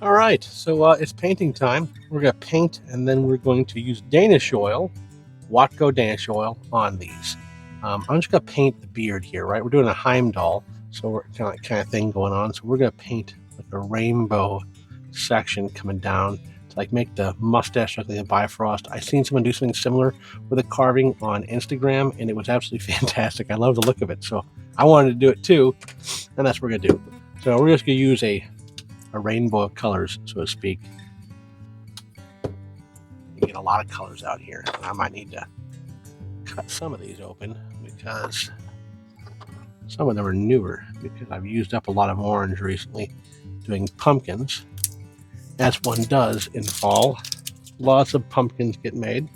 All right, so it's painting time. We're going to paint, and then we're going to use Danish oil, Watco Danish oil, on these. I'm just going to paint the beard here, right? We're doing a Heimdall, so we're kind of thing going on. So we're going to paint like a rainbow section coming down to like make the mustache look like a Bifrost. I've seen someone do something similar with a carving on Instagram, and it was absolutely fantastic. I love the look of it, so I wanted to do it too, and that's what we're going to do. So we're just going to use a rainbow of colors, so to speak. You get a lot of colors out here. I might need to cut some of these open because some of them are newer, because I've used up a lot of orange recently doing pumpkins, as one does in fall. Lots of pumpkins get made.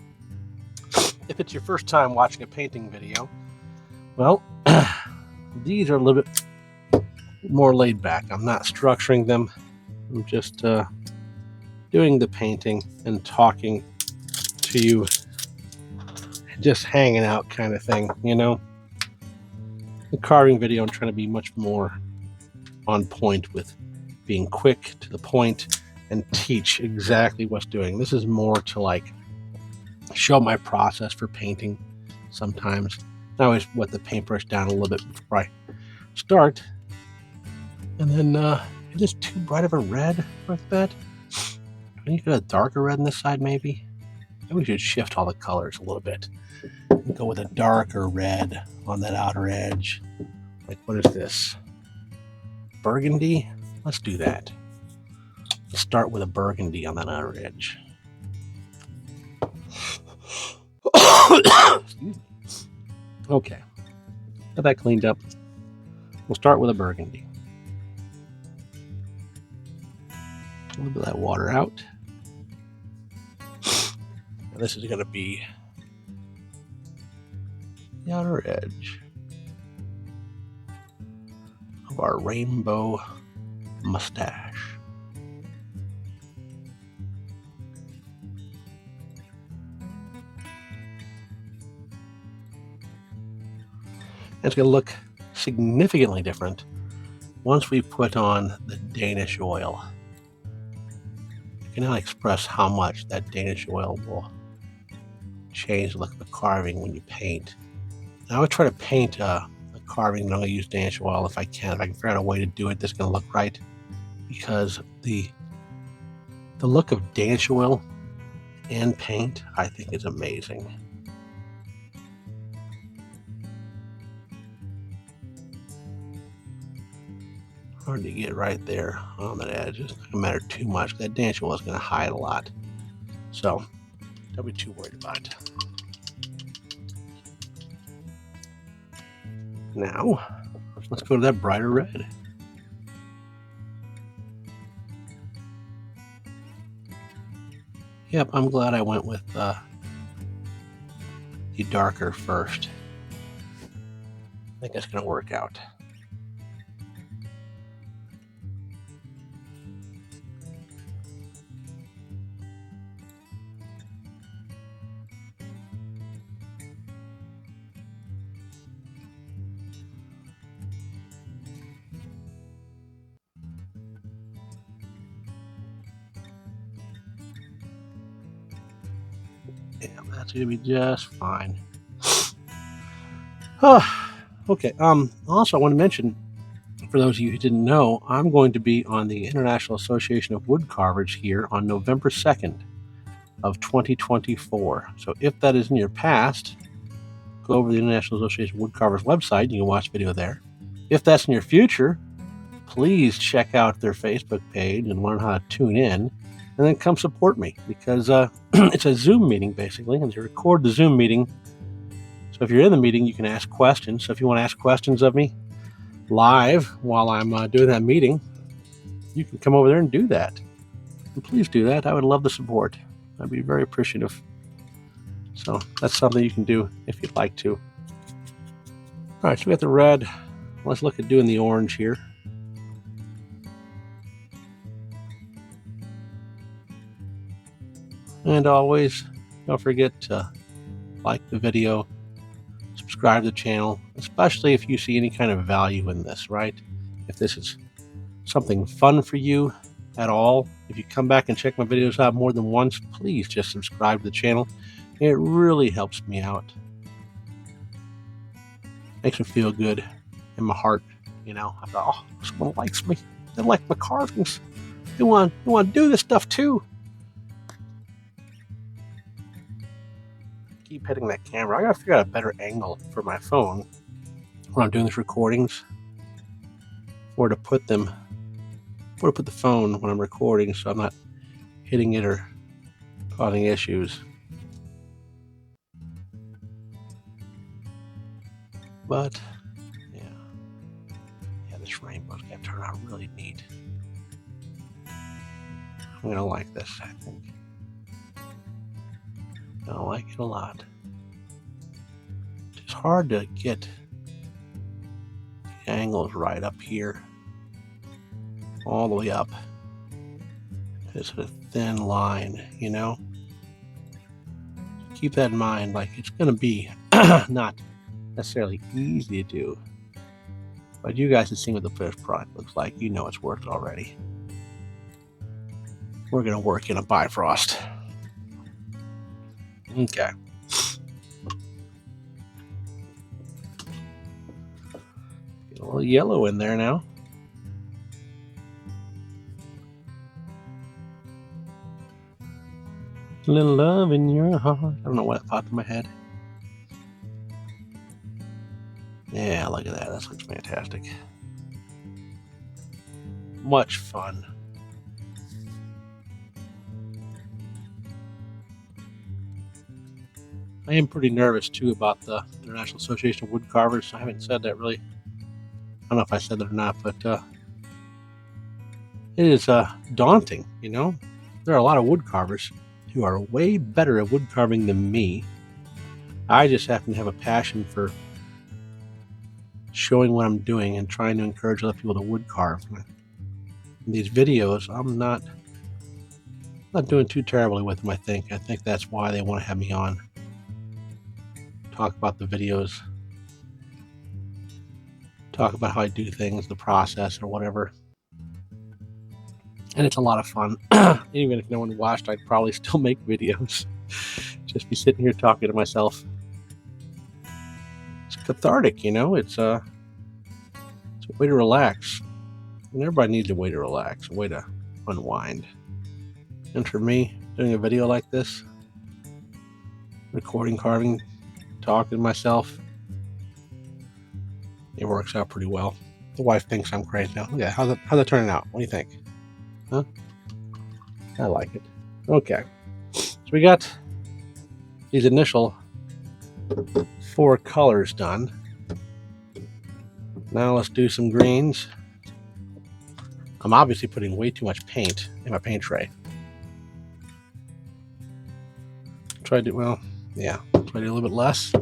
If it's your first time watching a painting video, well, these are a little bit more laid back. I'm not structuring them. I'm just doing the painting and talking to you, just hanging out kind of thing, you know. The carving video, I'm trying to be much more on point with being quick to the point and teach exactly what's doing. This is more to like show my process for painting. Sometimes I always wet the paintbrush down a little bit before I start, and then is this too bright of a red like that? I need to get a darker red on this side, maybe. Maybe we should shift all the colors a little bit and go with a darker red on that outer edge. Like, what is this? Burgundy? Let's do that. Let's start with a burgundy on that outer edge. Excuse me. Okay. Got that cleaned up. We'll start with a burgundy. A little bit of that water out. Now this is going to be the outer edge of our rainbow mustache. And it's going to look significantly different once we put on the Danish oil. I cannot express how much that Danish oil will change the look of the carving when you paint. Now I would try to paint a carving, and I'm going to use Danish oil if I can. If I can figure out a way to do it that's going to look right, because the look of Danish oil and paint, I think, is amazing. Hard to get right there on that edge. It's not going to matter too much. That Danish oil is going to hide a lot, so don't be too worried about it. Now, let's go to that brighter red. Yep, I'm glad I went with the darker first. I think it's going to work out. Yeah, that's going to be just fine. Okay. Also, I want to mention, for those of you who didn't know, I'm going to be on the International Association of Woodcarvers here on November 2nd of 2024. So if that is in your past, go over to the International Association of Woodcarvers website. You can watch the video there. If that's in your future, please check out their Facebook page and learn how to tune in, and then come support me, because it's a Zoom meeting basically, and you record the Zoom meeting. So if you're in the meeting, you can ask questions. So if you want to ask questions of me live while I'm doing that meeting, you can come over there and do that. And please do that. I would love the support. I'd be very appreciative. So that's something you can do if you'd like to. All right, so we got the red. Let's look at doing the orange here. And always, don't forget to like the video, subscribe to the channel, especially if you see any kind of value in this, right? If this is something fun for you, at all. If you come back and check my videos out more than once, please just subscribe to the channel. It really helps me out. Makes me feel good in my heart. You know, I thought, oh, someone likes me. They like my carvings. They want to do this stuff too. Keep hitting that camera. I gotta figure out a better angle for my phone when I'm doing these recordings, or to put them, or to put the phone when I'm recording, so I'm not hitting it or causing issues. But yeah, this rainbow's gonna turn out really neat. I'm gonna like this, I think. I like it a lot. It's hard to get the angles right up here, all the way up. It's a thin line, you know. Keep that in mind. Like, it's gonna be not necessarily easy to do, but you guys have seen what the finished product looks like. You know it's worked already. We're gonna work in a Bifrost. Okay. Get a little yellow in there now. A little love in your heart. I don't know what popped in my head. Yeah, look at that. That looks fantastic. Much fun. I am pretty nervous too about the International Association of Woodcarvers. I haven't said that really. I don't know if I said that or not, but it is daunting, you know. There are a lot of woodcarvers who are way better at wood carving than me. I just happen to have a passion for showing what I'm doing and trying to encourage other people to wood carve. In these videos, I'm not doing too terribly with them, I think. I think that's why they want to have me on. Talk about the videos. Talk about how I do things, the process, or whatever. And it's a lot of fun. Even if no one watched, I'd probably still make videos. Just be sitting here talking to myself. It's cathartic, you know. It's a way to relax. And everybody needs a way to relax, a way to unwind. And for me, doing a video like this, recording, carving, talking to myself, it works out pretty well. The wife thinks I'm crazy now. Yeah, how's that turning out? What do you think? Huh? I like it. Okay. So we got these initial 4 colors done. Now let's do some greens. I'm obviously putting way too much paint in my paint tray. Try to do, well, yeah, try to do a little bit less.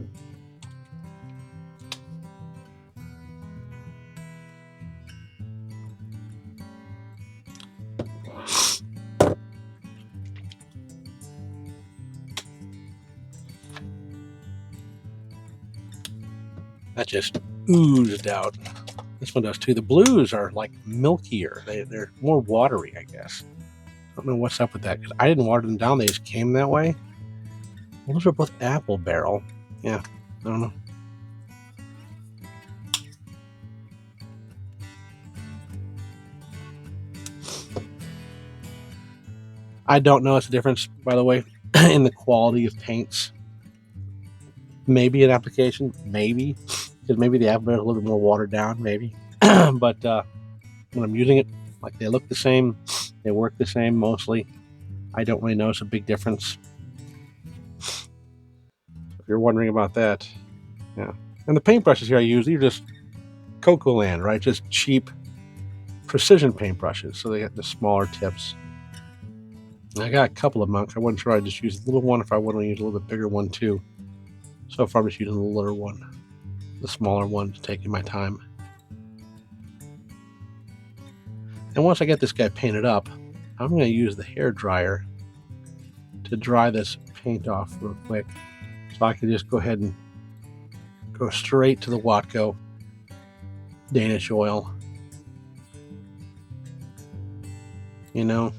That just oozed out. This one does too. The blues are like milkier. They're more watery, I guess. I don't know what's up with that, because I didn't water them down. They just came that way. Well, those are both apple barrel. Yeah, I don't know. I don't notice a difference, by the way, in the quality of paints. Maybe an application, maybe, because maybe the apple barrel is a little bit more watered down, maybe. But when I'm using it, like, they look the same, they work the same mostly. I don't really notice a big difference. If you're wondering about that, yeah. And the paintbrushes here I use, these are just Coco Land, right? Just cheap precision paintbrushes, so they got the smaller tips. And I got a couple of them. I wasn't sure I'd just use a little one, if I want to use a little bit bigger one too. So far I'm just using the littler one, the smaller one, taking my time. And once I get this guy painted up, I'm going to use the hair dryer to dry this paint off real quick. So I can just go ahead and go straight to the Watco Danish oil. you know.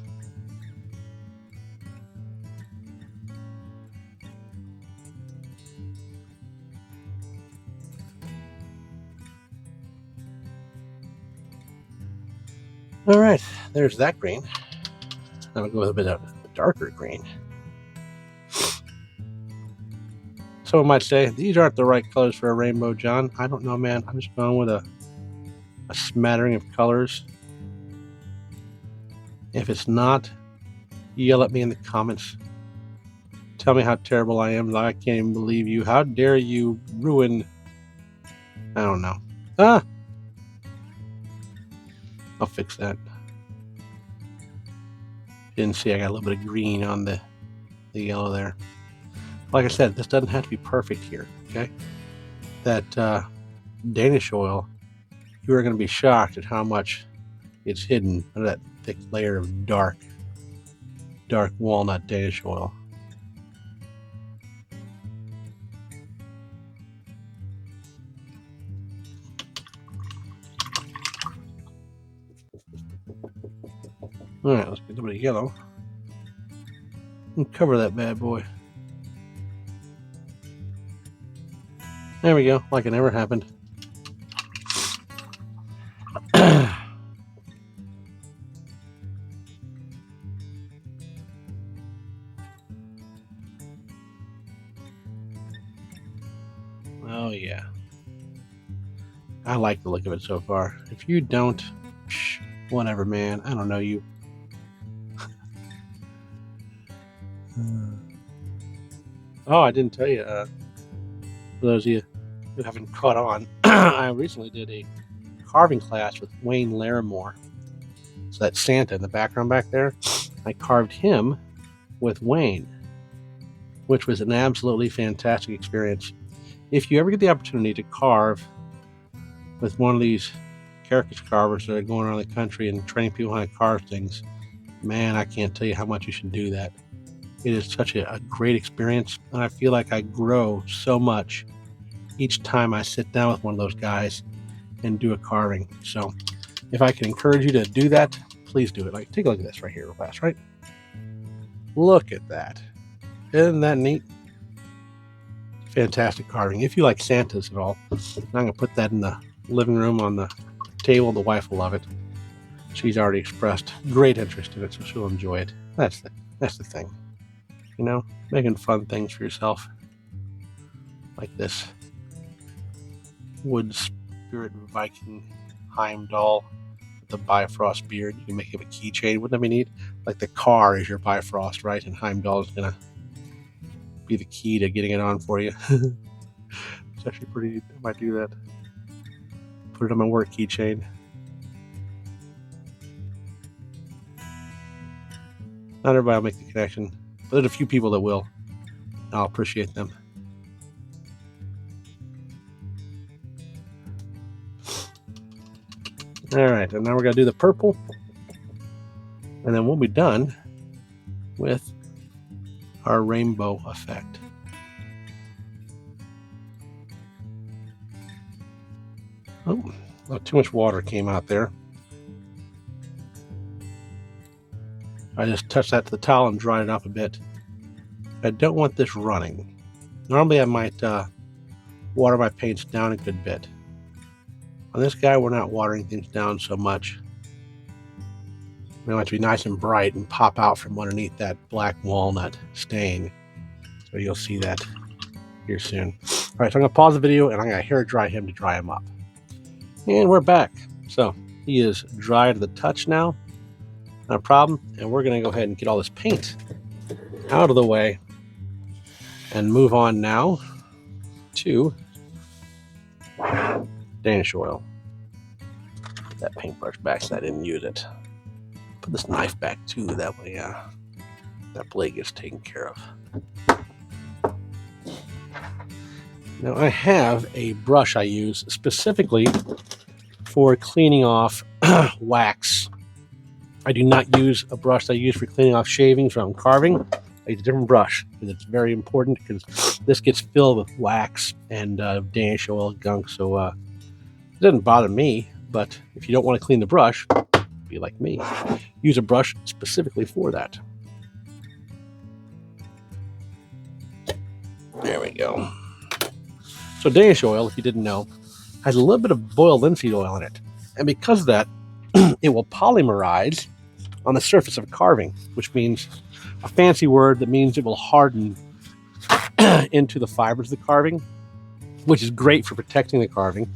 All right, there's that green. I'll go with a bit of a darker green. Someone might say, these aren't the right colors for a rainbow, John. I don't know, man. I'm just going with a smattering of colors. If it's not, yell at me in the comments. Tell me how terrible I am. I can't even believe you. How dare you ruin... I don't know. I'll fix that. Didn't see I got a little bit of green on the yellow there. Like I said, this doesn't have to be perfect here, okay? That Danish oil, you are going to be shocked at how much it's hidden under that thick layer of dark walnut Danish oil. All right, let's get a little bit of yellow and cover that bad boy. There we go, like it never happened. Oh yeah, I like the look of it so far. If you don't, whatever, man. I don't know you. Oh, I didn't tell you. For those of you who haven't caught on, I recently did a carving class with Wayne Larimore. So that's Santa in the background back there. I carved him with Wayne, which was an absolutely fantastic experience. If you ever get the opportunity to carve with one of these caricature carvers that are going around the country and training people how to carve things, man, I can't tell you how much you should do that. It is such a great experience, and I feel like I grow so much each time I sit down with one of those guys and do a carving. So if I can encourage you to do that, please do it. Like, take a look at this right here real fast, right? Look at that. Isn't that neat? Fantastic carving. If you like Santas at all, I'm going to put that in the living room on the table. The wife will love it. She's already expressed great interest in it, so she'll enjoy it. That's the thing. You know, making fun things for yourself. Like this wood spirit Viking Heimdall with the Bifrost beard. You can make him a keychain. Wouldn't that be neat? Like the car is your Bifrost, right? And Heimdall is going to be the key to getting it on for you. It's actually pretty neat. I might do that. Put it on my work keychain. Not everybody will make the connection, but there's a few people that will. I'll appreciate them. All right, and now we're going to do the purple, and then we'll be done with our rainbow effect. Oh, not too much water came out there. I just touched that to the towel and dried it up a bit. I don't want this running. Normally I might water my paints down a good bit. On this guy, we're not watering things down so much. We want it to be nice and bright and pop out from underneath that black walnut stain. So you'll see that here soon. All right, so I'm going to pause the video and I'm going to hair dry him to dry him up. And we're back. So he is dry to the touch now. Not a problem. And we're going to go ahead and get all this paint out of the way and move on now to Danish oil. Put that paintbrush back so I didn't use it. Put this knife back too, that way that blade gets taken care of. Now I have a brush I use specifically for cleaning off wax. I do not use a brush that I use for cleaning off shavings when I'm carving. I use a different brush because it's very important, because this gets filled with wax and Danish oil gunk. So it doesn't bother me, but if you don't want to clean the brush, be like me. Use a brush specifically for that. There we go. So Danish oil, if you didn't know, has a little bit of boiled linseed oil in it. And because of that, it will polymerize on the surface of carving, which means a fancy word that means it will harden into the fibers of the carving, which is great for protecting the carving,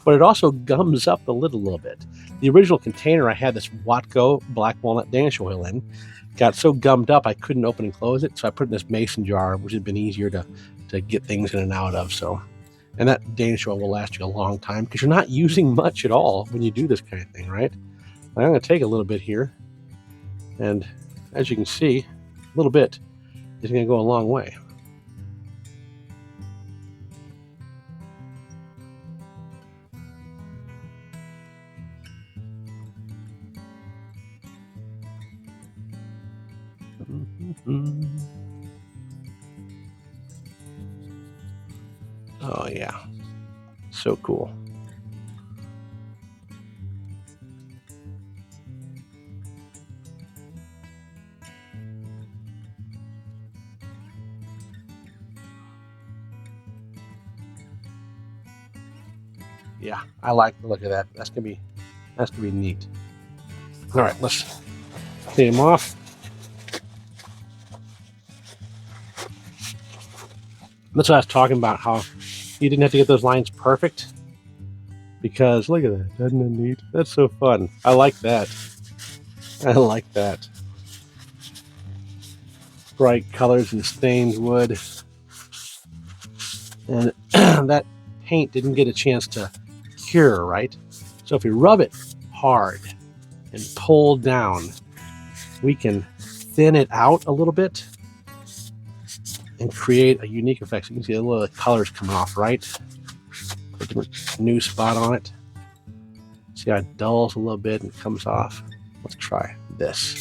but it also gums up the lid a little bit. The original container I had this Watco black walnut Danish oil in got so gummed up I couldn't open and close it, so I put it in this mason jar, which had been easier to get things in and out of. And that Danish oil will last you a long time because you're not using much at all when you do this kind of thing, right? I'm going to take a little bit here, and as you can see, a little bit is going to go a long way. Oh yeah, so cool. Yeah, I like the look of that. That's gonna be neat. All right, let's clean them off. That's what I was talking about, how you didn't have to get those lines perfect, because look at that. Doesn't it neat? That's so fun. I like that. I like that. Bright colors and stained wood. And that paint didn't get a chance to cure, right? So if we rub it hard and pull down, we can thin it out a little bit and create a unique effect. So you can see a little colors coming off, right? Put a different new spot on it. See how it dulls a little bit and comes off. Let's try this.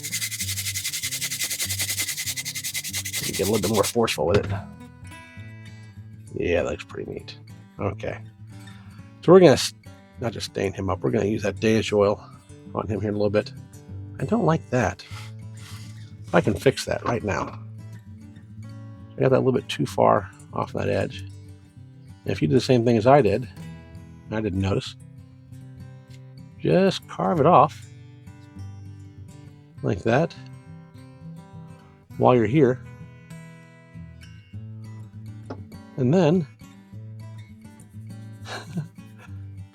You get a little bit more forceful with it. Yeah, that looks pretty neat. Okay. So we're going to not just stain him up, we're going to use that Danish oil on him here in a little bit. I don't like that. I can fix that right now. I got that a little bit too far off that edge. And if you do the same thing as I did, and I didn't notice, just carve it off like that while you're here. And then,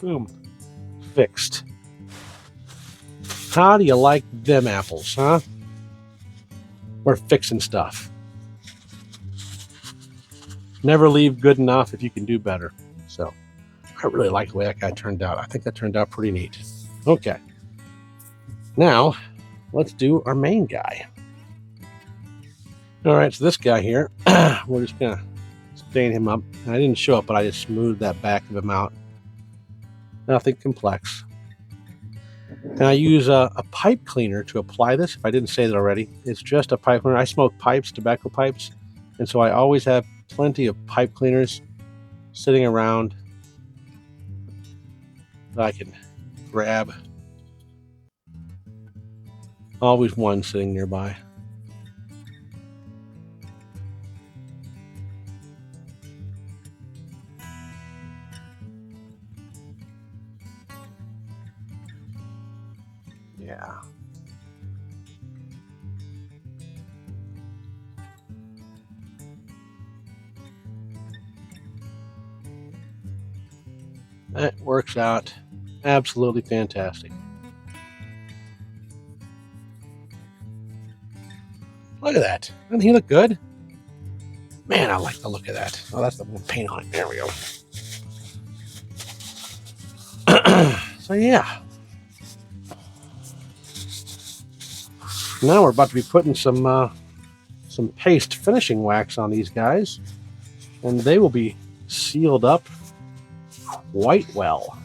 boom, fixed. How do you like them apples, huh? We're fixing stuff. Never leave good enough if you can do better. So I really like the way that guy turned out. I think that turned out pretty neat. Okay. Now, let's do our main guy. All right, so this guy here, we're just going to stain him up. And I didn't show it, but I just smoothed that back of him out. Nothing complex. And I use a pipe cleaner to apply this. If I didn't say that already, it's just a pipe cleaner. I smoke pipes, tobacco pipes, and so I always have plenty of pipe cleaners sitting around that I can grab. Always one sitting nearby. Yeah. That works out absolutely fantastic. Look at that. Doesn't he look good? Man, I like the look of that. Oh, that's the more paint on it. There we go. So yeah. Now we're about to be putting some paste finishing wax on these guys, and they will be sealed up quite well.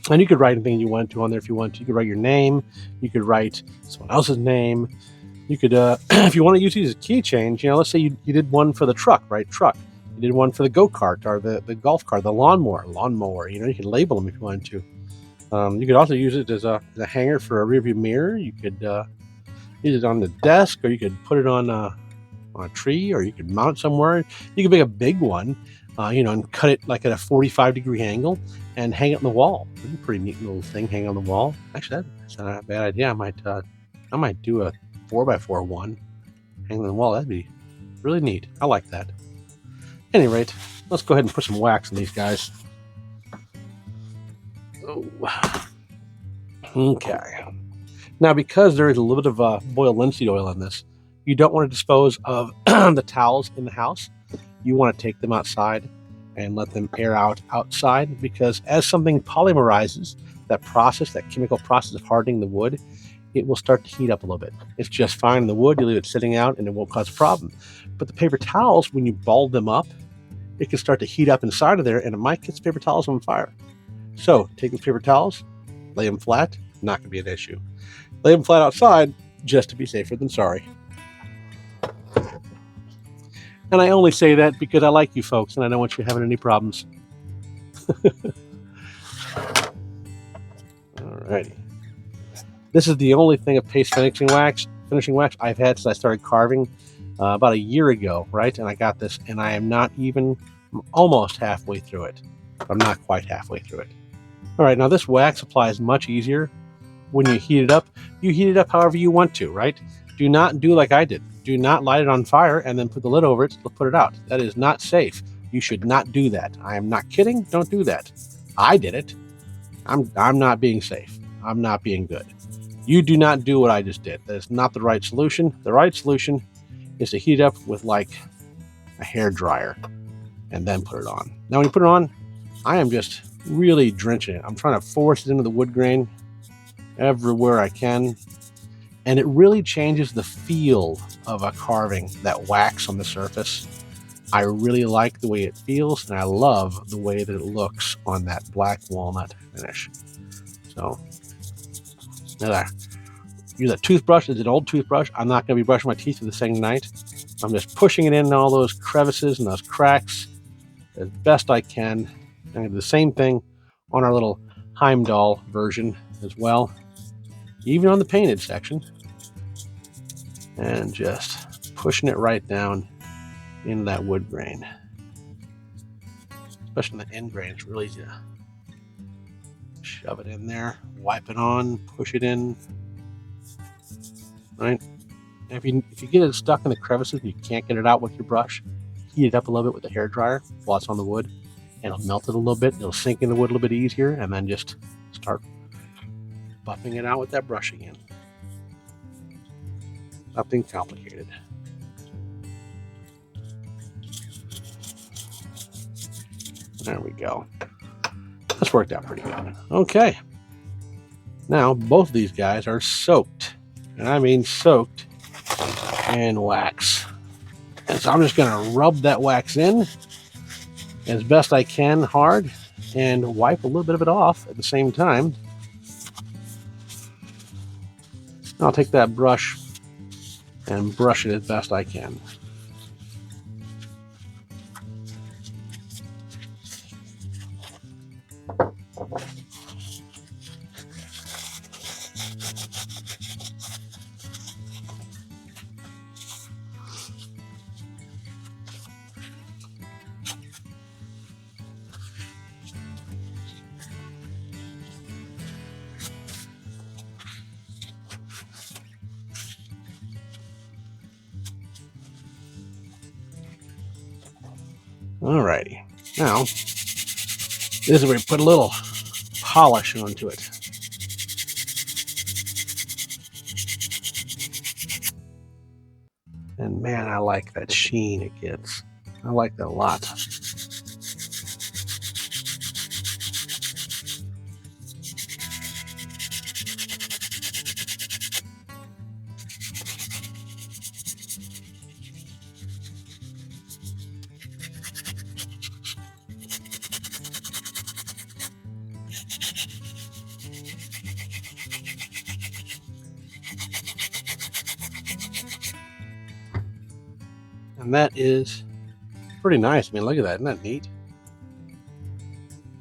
And you could write anything you want to on there if you want to. You could write your name. You could write someone else's name. You could, if you want to use these as keychains, let's say you did one for the truck, right? Truck. You did one for the go-kart or the golf cart, the lawnmower. You know, you can label them if you wanted to. You could also use it as a hanger for a rearview mirror. You could use it on the desk, or you could put it on a tree, or you could mount it somewhere. You could make a big one, you know, and cut it like at a 45-degree angle and hang it on the wall. That'd be a pretty neat little thing, hang on the wall. Actually, that's not a bad idea. I might do a 4x4 one, hang on the wall. That'd be really neat. I like that. At any rate, let's go ahead and put some wax in these guys. Oh. Okay. Now, because there is a little bit of boiled linseed oil in this, you don't want to dispose of the towels in the house. You want to take them outside and let them air out outside, because as something polymerizes, that chemical process of hardening the wood, it will start to heat up a little bit. It's just fine in the wood. You leave it sitting out and it won't cause a problem. But the paper towels, when you ball them up, it can start to heat up inside of there, and it might catch paper towels on fire. So take the paper towels, lay them flat, not going to be an issue. Lay them flat outside, just to be safer than sorry. And I only say that because I like you folks and I don't want you having any problems. Alrighty. This is the only thing of paste finishing wax I've had since I started carving about a year ago, right? And I got this, and I'm almost halfway through it. I'm not quite halfway through it. All right, now this wax applies much easier when you heat it up. You heat it up however you want to, right? Do not do like I did. Do not light it on fire and then put the lid over it to put it out. That is not safe. You should not do that. I am not kidding. Don't do that. I did it. I'm not being safe. I'm not being good. You do not do what I just did. That is not the right solution. The right solution is to heat it up with like a hair dryer and then put it on. Now when you put it on, I am just really drenching it. I'm trying to force it into the wood grain everywhere I can. And it really changes the feel of a carving, that wax on the surface. I really like the way it feels, and I love the way that it looks on that black walnut finish. So, now use a toothbrush. It's an old toothbrush. I'm not going to be brushing my teeth with this thing tonight. I'm just pushing it in all those crevices and those cracks as best I can. I'm going to do the same thing on our little Heimdall version as well, even on the painted section, and just pushing it right down into that wood grain. Especially in the end grain, it's really easy to shove it in there, wipe it on, push it in. Right? And if you get it stuck in the crevices and you can't get it out with your brush, heat it up a little bit with a hair dryer while it's on the wood, and it'll melt it a little bit. It'll sink in the wood a little bit easier, and then just start buffing it out with that brush again. Nothing complicated. There we go. This worked out pretty good. Okay. Now, both of these guys are soaked. And I mean soaked in wax. And so I'm just going to rub that wax in as best I can hard and wipe a little bit of it off at the same time. I'll take that brush and brush it as best I can. Alrighty, now this is where we put a little polish onto it. And man, I like that sheen it gets. I like that a lot. And that is pretty nice. I mean, look at that. Isn't that neat?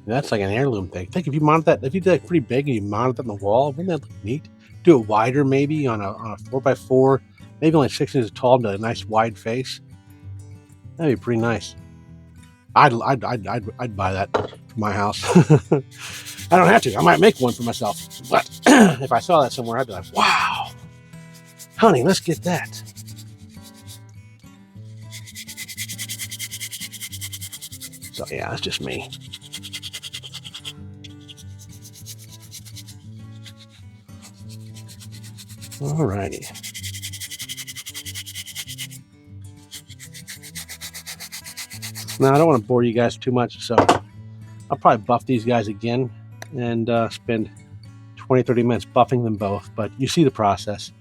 That's like an heirloom thing. Think if you mount that, if you did it pretty big and you mounted that on the wall, wouldn't that look neat? Do it wider, maybe on a 4x4, maybe only 6 inches tall, but a nice wide face. That'd be pretty nice. I'd buy that for my house. I don't have to. I might make one for myself, but if I saw that somewhere, I'd be like, "Wow, honey, let's get that." So yeah, that's just me. Alrighty. Now I don't want to bore you guys too much, so I'll probably buff these guys again and spend 20-30 minutes buffing them both. But you see the process.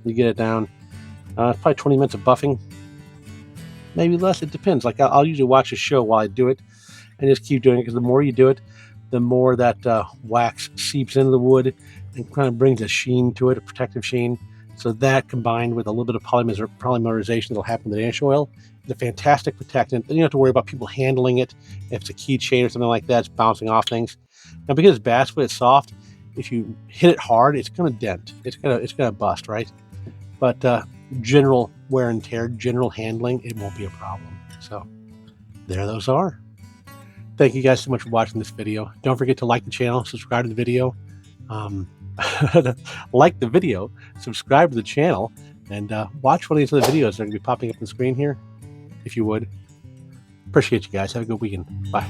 You get it down. It's probably 20 minutes of buffing, maybe less. It depends. Like I'll usually watch a show while I do it and just keep doing it, because the more you do it, the more that wax seeps into the wood and kind of brings a sheen to it, a protective sheen. So that, combined with a little bit of polymerization that'll happen with the anise oil, is a fantastic protectant. Then you don't have to worry about people handling it. If it's a keychain or something like that, it's bouncing off things. Now, because it's basswood, it's soft. If you hit it hard, it's going to dent. It's gonna bust, right? But general wear and tear, general handling, it won't be a problem. So there those are. Thank you guys so much for watching this video. Don't forget to like the channel, subscribe to the video. Like the video, subscribe to the channel, and watch one of these other videos that are going to be popping up on the screen here, if you would. Appreciate you guys. Have a good weekend. Bye.